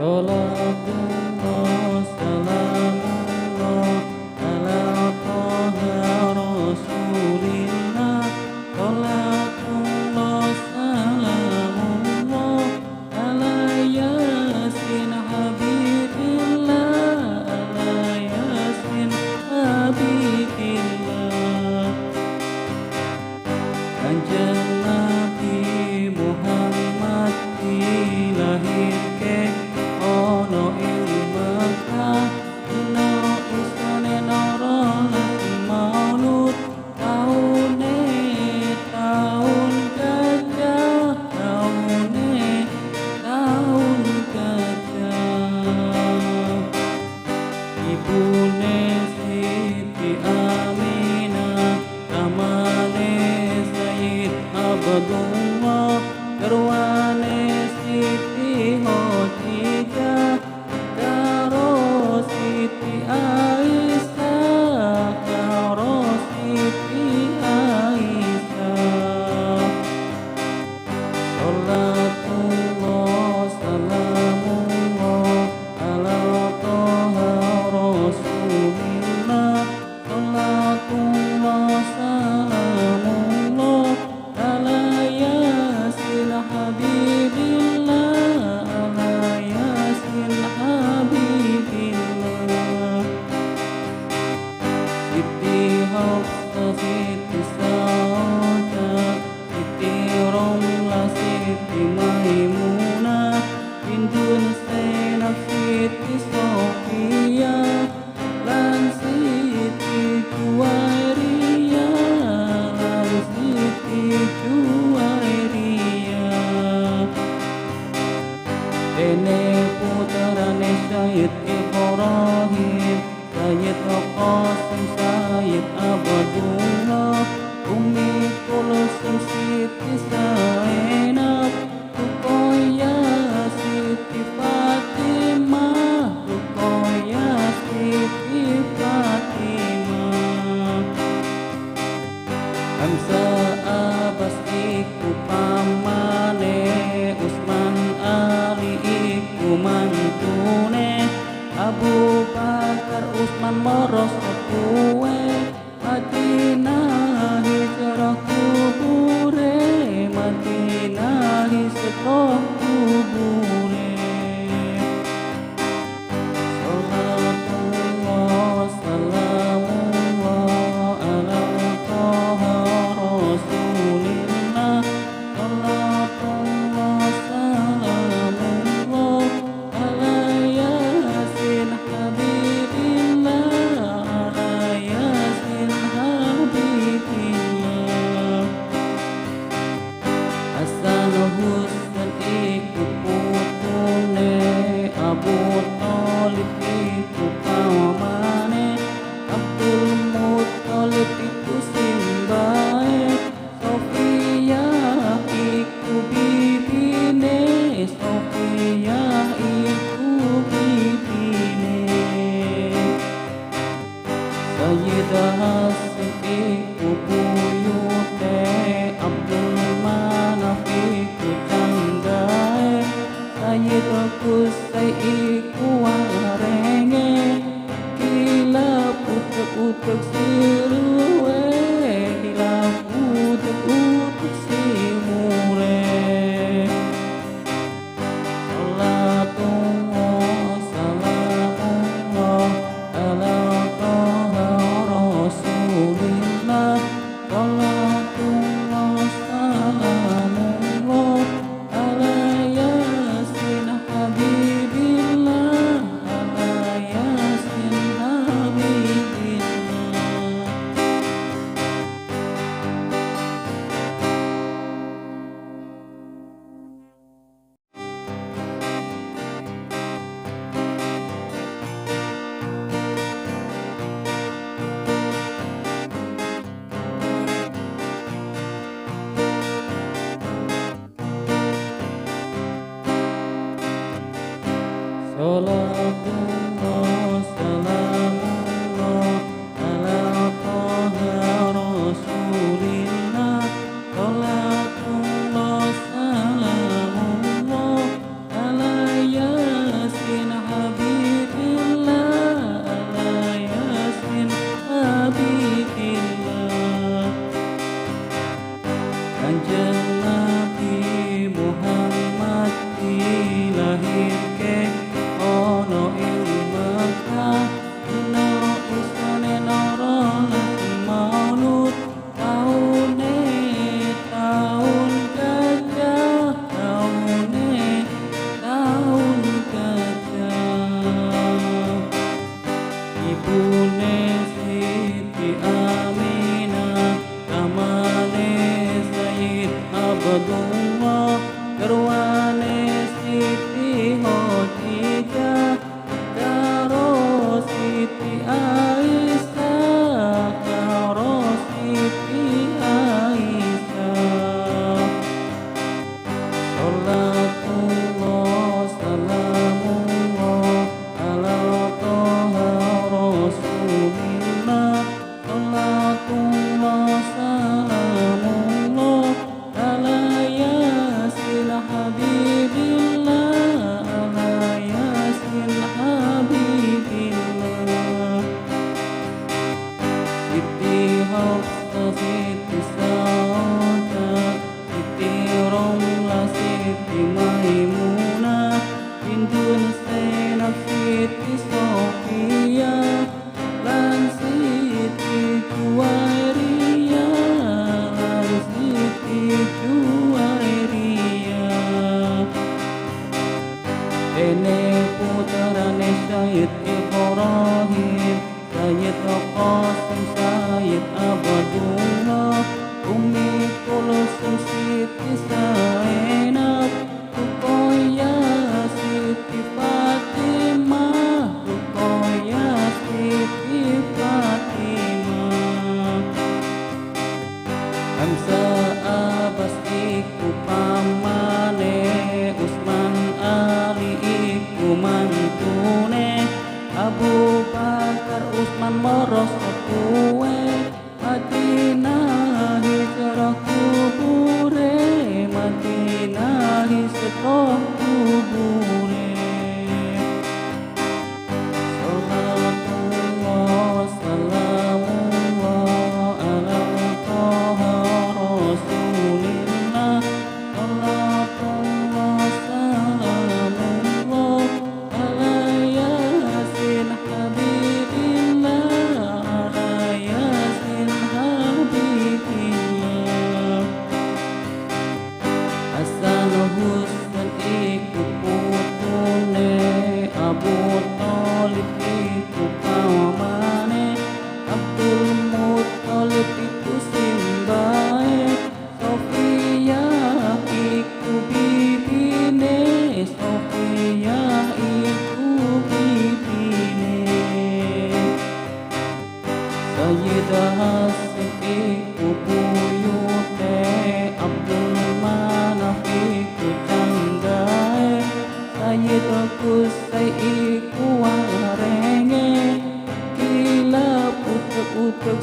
Salatullah salamullah ala Taha Rasulillah. Salatullah salamullah ala Yasin Habibillah, ala Yasin Habibillah. Kanjeng Nabi Muhammad dilahirke ono ing Mekah, dina isane nara lan maulud, taune taun gajah, taune taun gajah. Ibune Siti Aminah, ramane Sayyid Abdullah, garwane Siti Khadijah, karo Siti Aisyah, karo Siti Aisyah. Salatullah salamullah ala Taha Rasulillah. Salatullah salamullah ala Yasin Habibillah, ala Yasin Habibillah. Siti Hafsah, Siti Saudah, Siti Romlah, Siti Maimunah, Bintun Zainab, Siti Sofia, lan Siti Juwairiyah, lan Siti Juwairiyah. Dene putrane Sayyid Ibrahim, Sayyid Qasim, Sayyid Abdullah, Umi Kulsum, Siti Zainab, Ruqayyah, Siti Fatimah, Ruqayyah, Siti Fatimah. Hamzah Abbas iku pamane, Utsman Ali iku mantune, Abu Bakar Utsman maros kuwe, Madinah hijrah kubure, Madinah hijrah kubure. Salatullah salamullah ala Taha Rasulillah. Salatullah salamullah ala Yasin Habibillah, ala Yasin Habibillah. Hasan Husain iku putune, Abu Thalib iku pamane, Abdul Muthalib iku simbahe, Sofia iku bibine, Sofia iku bibine. Sayyidah Hasim iku buyute, Abdul Manaf iku tanggae, Sayyid Qusay iku warenge, Kilap utek-utek siruwe, Kilap utek-utek simure. Salatullah salamullah ala Taha Rasulillah. Salatullah salamullah ala Yasin Habibillah, ala Yasin Habibillah. Salatullah salamullah ala Taha Rasulillah. Salatullah salamullah ala Yasin Salatullah salamullah ala toha rasulillah. Salatullah salamullah ala yasin habibillah. Ala yasin habibillah. Siti Hafsah, Siti Saudah, Siti Romlah, Siti Maimunah, Bintun Zainab, Siti Sofia, lan Siti Juwairiyah, lan Siti Juwairiyah. Dene putrane Syahid Ibrahim, Sayyid Qasim, Sayyid Abdullah, Umi Kulsum, Siti Zainab, Ruqayyah, Siti Fatimah, Ruqayyah, Siti Fatimah. Hamzah Abbas iku pamane, Utsman Ali iku mantune, Abu Bakar Utsman maros kepuwe, Madinah hijrah kubure, Madinah hijrah kubure. Salatullah salamullah ala toha rasulillah. Salatullah salamullah ala yasin habibillah. Ala yasin habibillah. Hasan Husain iku putune, Abu Thalib iku pamane, Abdul Muthalib iku simbahe, Sofia iku bibine, Sofia iku bibine. Sayyidah Hasim iku buyute, Abdul Manaf iku canggahe, Sayyid Qusay iku warenge, Kilab utek-utek